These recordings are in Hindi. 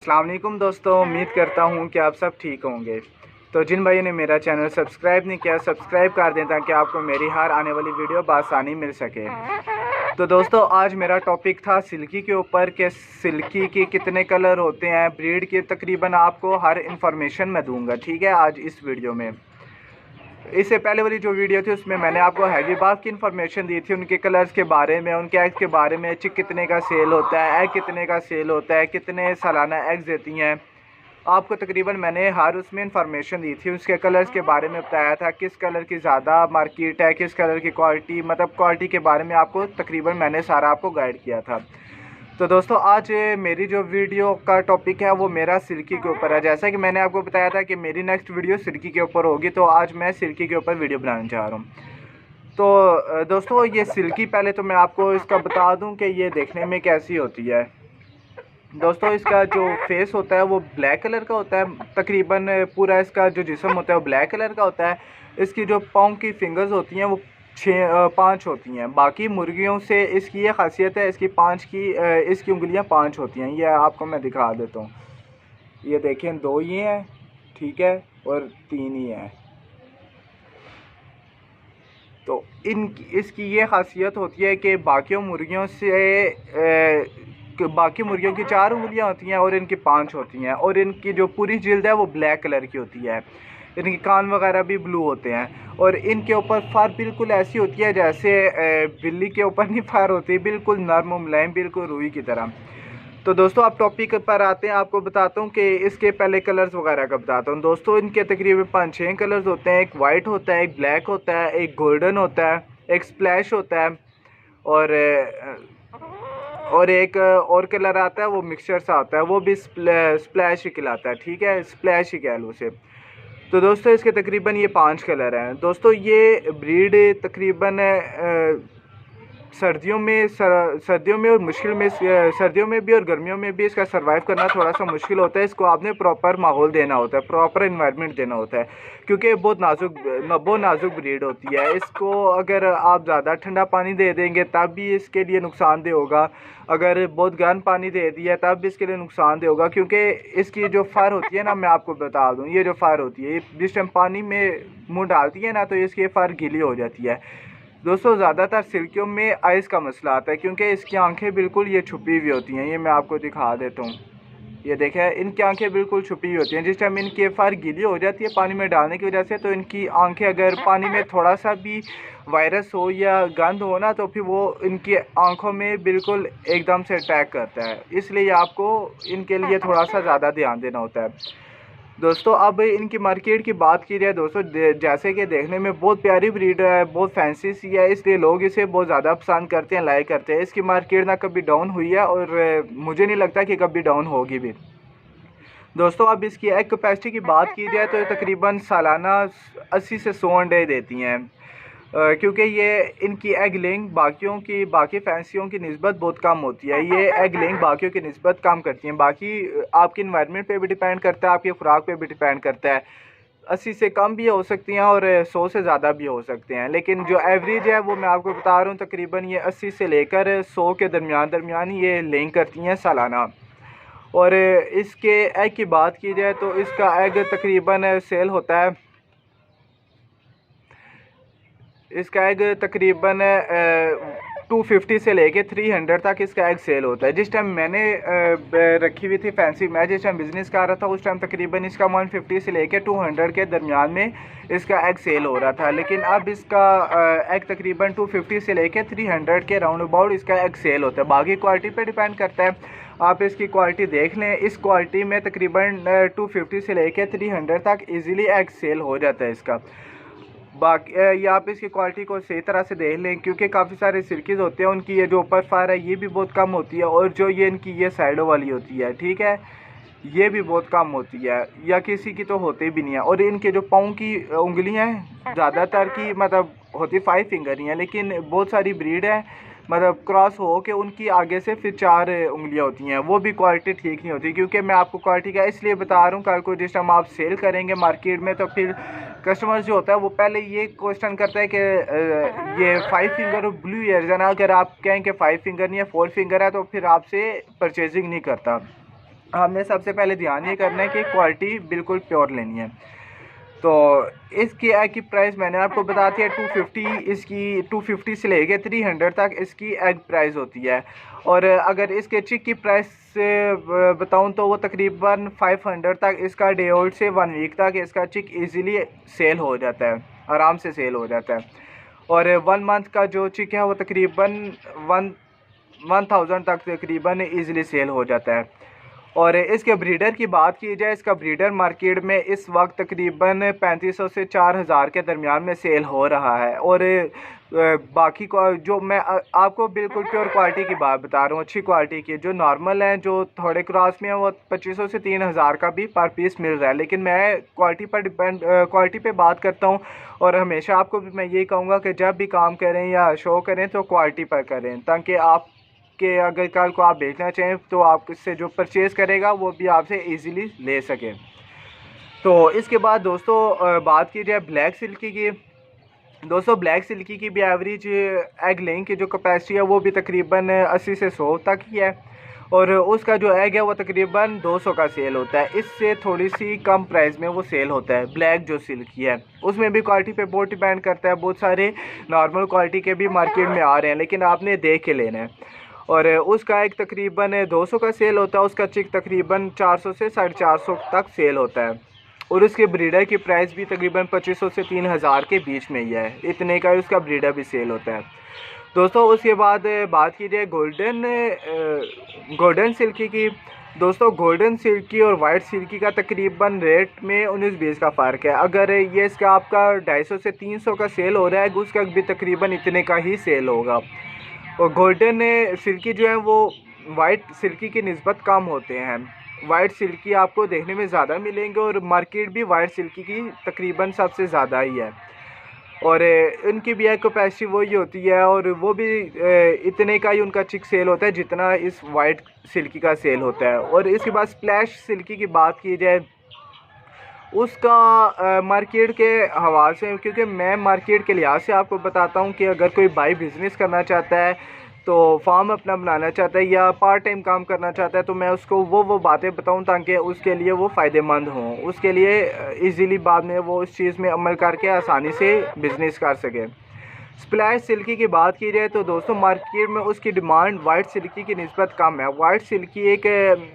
अस्सलाम वालेकुम दोस्तों, उम्मीद करता हूँ कि आप सब ठीक होंगे। तो जिन भाइयों ने मेरा चैनल सब्सक्राइब नहीं किया, सब्सक्राइब कर दें ताकि आपको मेरी हर आने वाली वीडियो बआसानी मिल सके। तो दोस्तों, आज मेरा टॉपिक था सिल्की के ऊपर कि सिल्की के कितने कलर होते हैं, ब्रीड के तकरीबन आपको हर इंफॉर्मेशन मैं दूंगा। ठीक है, आज इस वीडियो में। इससे पहले वाली जो वीडियो थी उसमें मैंने आपको हैवी बाग की इन्फॉर्मेशन दी थी, उनके कलर्स के बारे में, उनके एग्स के बारे में, चिक कितने का सेल होता है, एग कितने का सेल होता है, कितने सालाना एग्स देती हैं। आपको तकरीबन मैंने हर उसमें इन्फॉर्मेशन दी थी, उसके कलर्स के बारे में बताया था, किस कलर की ज़्यादा मार्केट है, किस कलर की क्वालिटी, मतलब क्वालिटी के बारे में आपको तकरीबन मैंने सारा आपको गाइड किया था। तो दोस्तों, आज मेरी जो वीडियो का टॉपिक है वो मेरा सिल्की के ऊपर है। जैसा कि मैंने आपको बताया था कि मेरी नेक्स्ट वीडियो सिल्की के ऊपर होगी, तो आज मैं सिल्की के ऊपर वीडियो बनाने जा रहा हूँ। तो दोस्तों, ये सिल्की, पहले तो मैं आपको इसका बता दूं कि ये देखने में कैसी होती है। दोस्तों, इसका जो फेस होता है वो ब्लैक कलर का होता है, तकरीबन पूरा इसका जो जिस्म होता है वो ब्लैक कलर का होता है। इसकी जो पाँव की फिंगर्स होती हैं वो 5 होती हैं। बाकी मुर्गियों से इसकी ये खासियत है, इसकी उंगलियां 5 होती हैं। ये आपको मैं दिखा देता हूँ। ये देखें, 2 ही हैं, ठीक है, और 3 ही हैं। तो इसकी ये खासियत होती है कि बाकी मुर्गियों की 4 उंगलियां होती हैं और इनकी 5 होती हैं, और इनकी जो पूरी जिल्द है वो ब्लैक कलर की होती है। इनके कान वगैरह भी ब्लू होते हैं, और इनके ऊपर फर बिल्कुल ऐसी होती है जैसे बिल्ली के ऊपर नहीं फर होती, बिल्कुल नरम मुलायम, बिल्कुल रुई की तरह। तो दोस्तों, आप टॉपिक पर आते हैं। आपको बताता हूँ कि इसके पहले कलर्स वगैरह का बताता हूँ। दोस्तों, इनके तकरीबन 5-6 कलर्स होते हैं। एक वाइट होता है, एक ब्लैक होता है, एक गोल्डन होता है, एक स्प्लैश होता है, और एक और कलर आता है, वो मिक्सचर सा आता है, वो भी स्प्लैश ही कहलाता है। ठीक है, स्प्लैश ही कह लो उसे। तो दोस्तों, इसके तकरीबन ये 5 कलर हैं। दोस्तों, ये ब्रीड तकरीबन सर्दियों में और मुश्किल में, सर्दियों में भी और गर्मियों में भी इसका सर्वाइव करना थोड़ा सा मुश्किल होता है। इसको आपने प्रॉपर माहौल देना होता है, प्रॉपर इन्वायरमेंट देना होता है, क्योंकि बहुत नाजुक ब्रीड होती है। इसको अगर आप ज़्यादा ठंडा पानी दे देंगे तब भी इसके लिए नुकसानदेह होगा, अगर बहुत गर्म पानी दे दिया तब भी इसके लिए नुकसानदेह होगा, क्योंकि इसकी जो फर होती है ना, मैं आपको बता दूँ, ये जो फर होती है, जिस टाइम पानी में मुँह डालती है ना, तो इसकी फर गीली हो जाती है। दोस्तों, ज़्यादातर सिल्कियों में आइस का मसला आता है, क्योंकि इसकी आंखें बिल्कुल ये छुपी हुई होती हैं। ये मैं आपको दिखा देता हूँ। ये देखें, इनकी आंखें बिल्कुल छुपी हुई होती हैं। जिस टाइम इनकी फर गीली हो जाती है पानी में डालने की वजह से, तो इनकी आंखें, अगर पानी में थोड़ा सा भी वायरस हो या गंद हो ना, तो फिर वो इनकी आंखों में बिल्कुल एकदम से अटैक करता है। इसलिए आपको इनके लिए थोड़ा सा ज़्यादा ध्यान देना होता है। दोस्तों, अब इनकी मार्केट की बात की जाए दोस्तों, जैसे कि देखने में बहुत प्यारी ब्रीड है, बहुत फैंसी सी है, इसलिए लोग इसे बहुत ज़्यादा पसंद करते हैं, लाइक करते हैं। इसकी मार्केट ना कभी डाउन हुई है, और मुझे नहीं लगता कि कभी डाउन होगी भी। दोस्तों, अब इसकी एग कैपेसिटी की बात की जाए तो तकरीबन सालाना 80 से 100 अंडे देती हैं, क्योंकि ये इनकी एग लेइंग बाकी फैंसियों की निस्बत बहुत कम होती है। ये एग लेइंग बाकियों की निस्बत कम करती हैं। बाकी आपकी इन्वायरमेंट पे भी डिपेंड करता है, आपकी खुराक पे भी डिपेंड करता है। 80 से कम भी हो सकती हैं और 100 से ज़्यादा भी हो सकते हैं, लेकिन जो एवरेज है वो मैं आपको बता रहा हूँ, तकरीबन ये 80 से लेकर 100 के दरमियान ये लेइंग करती हैं सालाना। और इसके एग की बात की जाए तो इसका एग तकरीबन सेल होता है, इसका एग तकरीबन 250 से लेके 300 तक इसका एग सेल होता है। जिस टाइम मैंने रखी हुई थी फैंसी, मैं जिस टाइम बिज़नेस कर रहा था, उस टाइम तकरीबन इसका 150 से लेके 200 के दरमियान में इसका एग सेल हो रहा था। लेकिन अब इसका एग तकरीबन 250 से लेके 300 के राउंड अबाउट इसका एग सेल होता है। बाकी क्वालिटी पे डिपेंड करता है, आप इसकी क्वालिटी देख लें। इस क्वालिटी में तकरीबन 250 से लेके 300 तक ईज़िली एग सेल हो जाता है इसका। बाकी ये आप इसकी क्वालिटी को सही तरह से देख लें, क्योंकि काफ़ी सारे सिल्कीज़ होते हैं, उनकी ये जो ऊपर फार है ये भी बहुत कम होती है, और जो ये इनकी ये साइडों वाली होती है, ठीक है, ये भी बहुत कम होती है, या किसी की तो होती भी नहीं है। और इनके जो पाँव की उंगलियां हैं, ज़्यादातर की मतलब होती 5 फिंगर ही हैं, लेकिन बहुत सारी ब्रीड है मतलब क्रॉस हो के उनकी आगे से फिर 4 उंगलियां होती हैं, वो भी क्वालिटी ठीक नहीं होती। क्योंकि मैं आपको क्वालिटी का इसलिए बता रहा हूँ, कल को जिस टाइम आप सेल करेंगे मार्केट में, तो फिर कस्टमर जो होता है वो पहले ये क्वेश्चन करता है कि ये 5 फिंगर और ब्लू ईयर्स है ना, अगर आप कहें कि 5 फिंगर नहीं है 4 फिंगर है, तो फिर आपसे परचेजिंग नहीं करता। हमने सबसे पहले ध्यान ये करना है कि क्वालिटी बिल्कुल प्योर लेनी है। तो इसकी एग की प्राइस मैंने आपको बता दी है 250, इसकी 250 से लेके 300 तक इसकी एग प्राइस होती है। और अगर इसके चिक की प्राइस से बताऊं तो वो तकरीबन 500 तक इसका डे ओल्ड से 1 वीक तक इसका चिक इजीली सेल हो जाता है, आराम से सेल हो जाता है। और 1 मंथ का जो चिक है वो तकरीबन 1000 तक तकरीबन इजीली सेल हो जाता है। और इसके ब्रीडर की बात की जाए, इसका ब्रीडर मार्केट में इस वक्त तकरीबन 3500 से 4000 के दरमियान में सेल हो रहा है। और बाकी को जो मैं आपको बिल्कुल प्योर क्वालिटी की बात बता रहा हूँ, अच्छी क्वालिटी की, जो नॉर्मल है जो थोड़े क्रॉस में है वो 2500 से 3000 का भी पर पीस मिल रहा है। लेकिन मैं क्वालिटी पे बात करता हूँ। और हमेशा आपको भी मैं यही कहूँगा कि जब भी काम करें या शो करें तो क्वालिटी पर करें, ताकि आप कि अगर कल को आप बेचना चाहें तो आप इससे जो परचेज़ करेगा वो भी आपसे इजीली ले सके। तो इसके बाद दोस्तों बात की जाए ब्लैक सिल्की की। दोस्तों ब्लैक सिल्की की भी एवरेज एग लेइंग की जो कैपेसिटी है वो भी तकरीबन 80 से 100 तक ही है। और उसका जो एग है वो तकरीबन 200 का सेल होता है। इससे थोड़ी सी कम प्राइस में वो सेल होता है ब्लैक जो सिल्की है। उसमें भी क्वालिटी पे बहुत डिपेंड करता है, बहुत सारे नॉर्मल क्वालिटी के भी मार्केट में आ रहे हैं, लेकिन आपने देख के लेना है। और उसका एक तकरीबन 200 का सेल होता है, उसका चिक तकरीबन 400 से 450 तक सेल होता है। और उसके ब्रीडर की प्राइस भी तकरीबन 2500 से 3000 के बीच में ही है, इतने का उसका ब्रीडर भी सेल होता है। दोस्तों उसके बाद बात की जाए गोल्डन सिल्की की। दोस्तों गोल्डन सिल्की और वाइट सिल्की का तकरीबन रेट में 19-20 का फ़र्क है। अगर ये इसका आपका 250 से 300 का सेल हो रहा है, उसका भी तकरीबन इतने का ही सेल होगा। और गोल्डन सिल्की जो है वो वाइट सिल्की की निस्बत कम होते हैं। वाइट सिल्की आपको देखने में ज़्यादा मिलेंगे और मार्केट भी वाइट सिल्की की तकरीबन सबसे ज़्यादा ही है। और इनकी भी एक कैपेसिटी वही होती है और वो भी इतने का ही उनका चिक सेल होता है जितना इस वाइट सिल्की का सेल होता है। और इसके बाद स्प्लैश सिल्की की बात की जाए, उसका मार्केट के हवाले से, क्योंकि मैं मार्केट के लिहाज से आपको बताता हूँ कि अगर कोई भाई बिज़नेस करना चाहता है तो फार्म अपना बनाना चाहता है या पार्ट टाइम काम करना चाहता है, तो मैं उसको वो बातें बताऊं ताकि उसके लिए वो फ़ायदेमंद हों, उसके लिए इजीली बाद में वो उस चीज़ में अमल करके आसानी से बिज़नेस कर सके। स्प्लैश सिल्की की बात की जाए तो दोस्तों मार्केट में उसकी डिमांड वाइट सिल्की की निस्बत कम है। वाइट सिल्की एक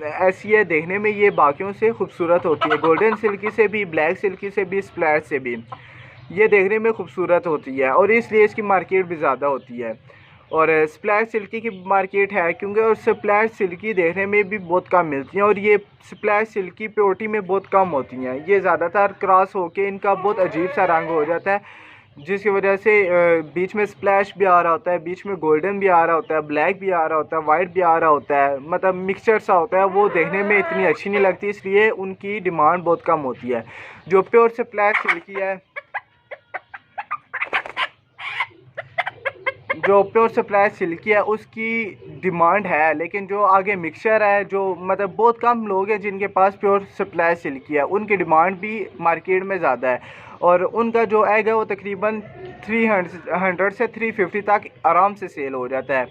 ऐसी है, देखने में ये बाकियों से खूबसूरत होती है, गोल्डन सिल्की से भी, ब्लैक सिल्की से भी, स्प्लैश से भी ये देखने में खूबसूरत होती है और इसलिए इसकी मार्केट भी ज़्यादा होती है। और स्प्लैश सिल्की की मार्केट है क्योंकि और स्प्लैश सिल्की देखने में भी बहुत कम मिलती हैं और ये स्प्लैश सिल्की प्योरिटी में बहुत कम होती हैं। ये ज़्यादातर क्रॉस होके इनका बहुत अजीब सा रंग हो जाता है, जिसकी वजह से बीच में स्प्लैश भी आ रहा होता है, बीच में गोल्डन भी आ रहा होता है, ब्लैक भी आ रहा होता है, वाइट भी आ रहा होता है, मतलब मिक्सचर सा होता है। वो देखने में इतनी अच्छी नहीं लगती, इसलिए उनकी डिमांड बहुत कम होती है। जो प्योर स्प्लैश सिल्की है, जो प्योर स्प्लैश सिल्की है उसकी डिमांड है, लेकिन जो आगे मिक्सचर है, जो मतलब बहुत कम लोग हैं जिनके पास प्योर स्प्लैश सिल्की है, उनकी डिमांड भी मार्केट में ज़्यादा है। और उनका जो एग है वो तकरीबन 300 से 350 तक आराम से सेल हो जाता है।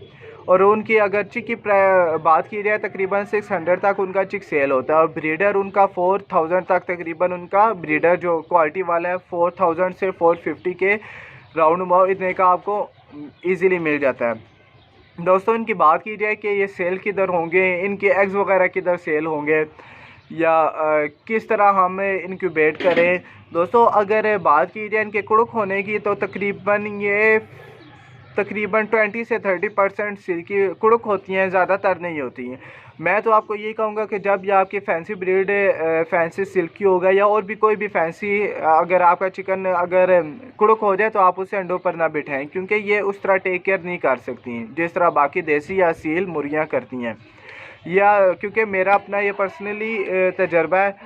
और उनकी अगर चिक की बात की जाए तकरीबन 600 तक उनका चिक सेल होता है। और ब्रीडर उनका 4000 तक तकरीबन उनका ब्रीडर जो क्वालिटी वाला है 4000 से 450 के राउंड अबाउट इतने का आपको इजीली मिल जाता है। दोस्तों इनकी बात की जाए कि ये सेल किधर होंगे, इनके एग्स वगैरह किधर सेल होंगे या किस तरह हम इनक्यूबेट करें। दोस्तों अगर बात की जाए इनके कुड़ुक होने की तो तकरीबन 20 से 30% सिल्की कुड़ुक होती हैं, ज़्यादातर नहीं होती हैं। मैं तो आपको यही कहूँगा कि जब ये आपकी फैंसी ब्रीड फैंसी सिल्की होगा या और भी कोई भी फैंसी, अगर आपका चिकन अगर कुड़ुक हो जाए तो आप उसे अंडों पर ना बिठाएं, क्योंकि ये उस तरह टेक केयर नहीं कर सकती जिस तरह बाकी देसी या सील मुर्गियाँ करती हैं। या क्योंकि मेरा अपना ये पर्सनली तजर्बा है,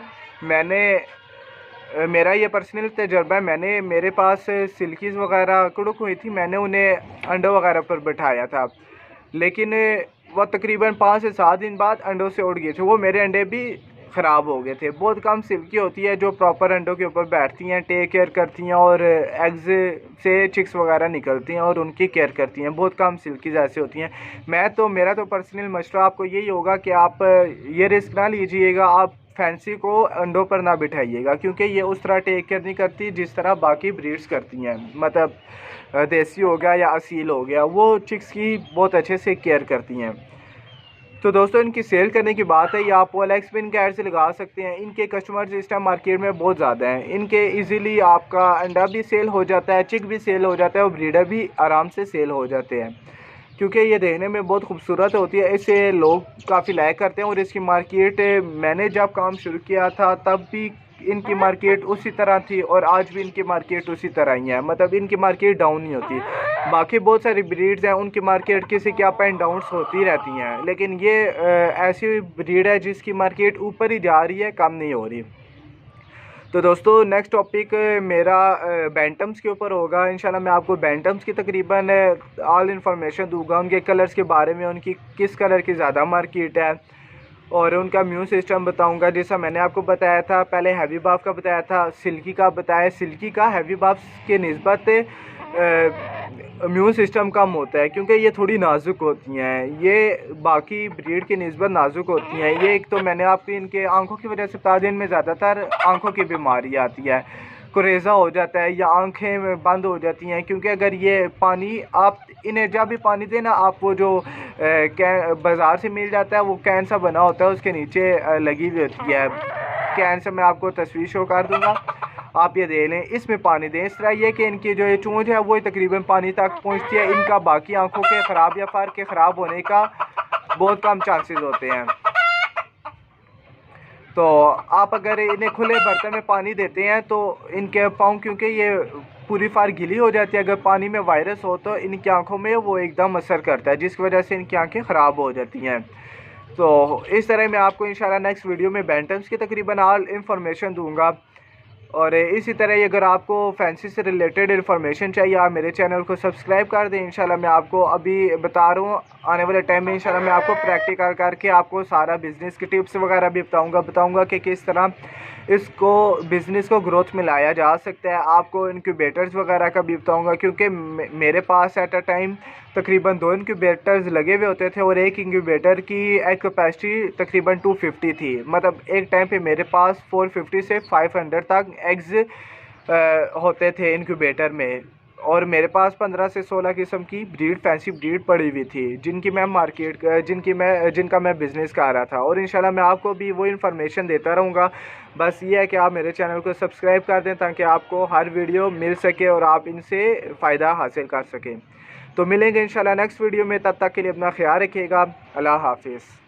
मैंने मेरे पास सिल्कीज़ वगैरह कुड़ुक हुई थी, मैंने उन्हें अंडों वगैरह पर बिठाया था, लेकिन वह तकरीबन 5 से 7 दिन बाद अंडों से उड़ गए थे। वो मेरे अंडे भी ख़राब हो गए थे। बहुत कम सिल्की होती है जो प्रॉपर अंडों के ऊपर बैठती हैं, टेक केयर करती हैं और एग्स से चिक्स वगैरह निकलती हैं और उनकी केयर करती हैं। बहुत कम सिल्कीज़ ऐसी होती हैं। मेरा तो पर्सनल मशवरा आपको यही होगा कि आप ये रिस्क ना लीजिएगा, आप फैंसी को अंडों पर ना बिठाइएगा, क्योंकि ये उस तरह टेक केयर नहीं करती जिस तरह बाकी ब्रीड्स करती हैं। मतलब देसी हो गया या असील हो गया, वो चिक्स की बहुत अच्छे से केयर करती हैं। तो दोस्तों, इनकी सेल करने की बात है, ये आप OLX पे इनके ऐड से लगा सकते हैं। इनके कस्टमर्स इस टाइम मार्केट में बहुत ज़्यादा हैं। इनके इजीली आपका अंडा भी सेल हो जाता है, चिक भी सेल हो जाता है और ब्रीडर भी आराम से सेल हो जाते हैं, क्योंकि ये देखने में बहुत खूबसूरत होती है। इसे लोग काफ़ी लाइक करते हैं और इसकी मार्केट, मैंने जब काम शुरू किया था तब भी इनकी मार्केट उसी तरह थी और आज भी इनकी मार्केट उसी तरह ही है। मतलब इनकी मार्केट डाउन नहीं होती। बाकी बहुत सारी ब्रीड्स हैं, उनकी मार्केट किसी के अप एंड डाउन्स होती रहती हैं, लेकिन ये ऐसी ब्रीड है जिसकी मार्केट ऊपर ही जा रही है, कम नहीं हो रही। तो दोस्तों, नेक्स्ट टॉपिक मेरा बैंटम्स के ऊपर होगा। इंशाल्लाह मैं आपको बैंटम्स की तकरीबन ऑल इन्फॉर्मेशन दूंगा, उनके कलर्स के बारे में, उनकी किस कलर की ज़्यादा मार्केट है और उनका म्यून सिस्टम बताऊंगा। जैसा मैंने आपको बताया था, पहले हैवी बाफ का बताया था, सिल्की का बताया। सिल्की का हैवी बाफ के निस्बत म्यून सिस्टम कम होता है, क्योंकि ये थोड़ी नाजुक होती हैं। ये बाकी ब्रीड के निस्बत नाजुक होती हैं। ये एक तो मैंने आपको इनके आंखों की वजह से बता दें, इनमें ज़्यादातर आंखों की बीमारी आती है, कुरेज़ा हो जाता है या आंखें बंद हो जाती हैं। क्योंकि अगर ये पानी आप इन्हें जब भी पानी देना, आप वो जो बाज़ार से मिल जाता है, वो कैन सा बना होता है, उसके नीचे लगी हुई होती है। कैन से मैं आपको तस्वीर शो कर दूंगा, आप ये दे लें, इसमें पानी दें। इस तरह ये कि इनकी जो ये चूंझ है वो तकरीबन पानी तक पहुंचती है। इनका बाकी आंखों के ख़राब या फार के ख़राब होने का बहुत कम चांसेस होते हैं। तो आप अगर इन्हें खुले बर्तन में पानी देते हैं तो इनके पाँव, क्योंकि ये पूरी फार गीली हो जाती है, अगर पानी में वायरस हो तो इनकी आंखों में वो एकदम असर करता है, जिसकी वजह से इनकी आंखें ख़राब हो जाती हैं। तो इस तरह मैं आपको इंशाल्लाह नेक्स्ट वीडियो में बैंटम्स की तकरीबन ऑल इन्फॉर्मेशन दूंगा। और इसी तरह अगर आपको फैंसी से रिलेटेड इन्फॉर्मेशन चाहिए, आप मेरे चैनल को सब्सक्राइब कर दें। इंशाल्लाह मैं आपको अभी बता रहा हूँ, आने वाले टाइम में इंशाल्लाह मैं आपको प्रैक्टिकल करके आपको सारा बिज़नेस की टिप्स वगैरह भी बताऊँगा कि किस तरह इसको बिज़नेस को ग्रोथ में लाया जा सकता है। आपको इनक्यूबेटर्स वगैरह का भी बताऊँगा, क्योंकि मेरे पास एट अ टाइम तकरीबन 2 इनक्यूबेटर्स लगे हुए होते थे और एक इंक्यूबेटर की एक कैपेसिटी तकरीबन 250 थी। मतलब एक टाइम पे मेरे पास 450 से 500 तक एग्स होते थे इनक्यूबेटर में, और मेरे पास 15 से 16 किस्म की ब्रीड, फैंसी ब्रीड पड़ी हुई थी, जिनका मैं बिज़नेस कर रहा था। और इंशाल्लाह मैं आपको भी वो इन्फॉर्मेशन देता रहूँगा। बस ये है कि आप मेरे चैनल को सब्सक्राइब कर दें ताकि आपको हर वीडियो मिल सके और आप इनसे फ़ायदा हासिल कर सकें। तो मिलेंगे इंशाल्लाह नेक्स्ट वीडियो में, तब तक के लिए अपना ख्याल रखिएगा। अल्लाह हाफिज़।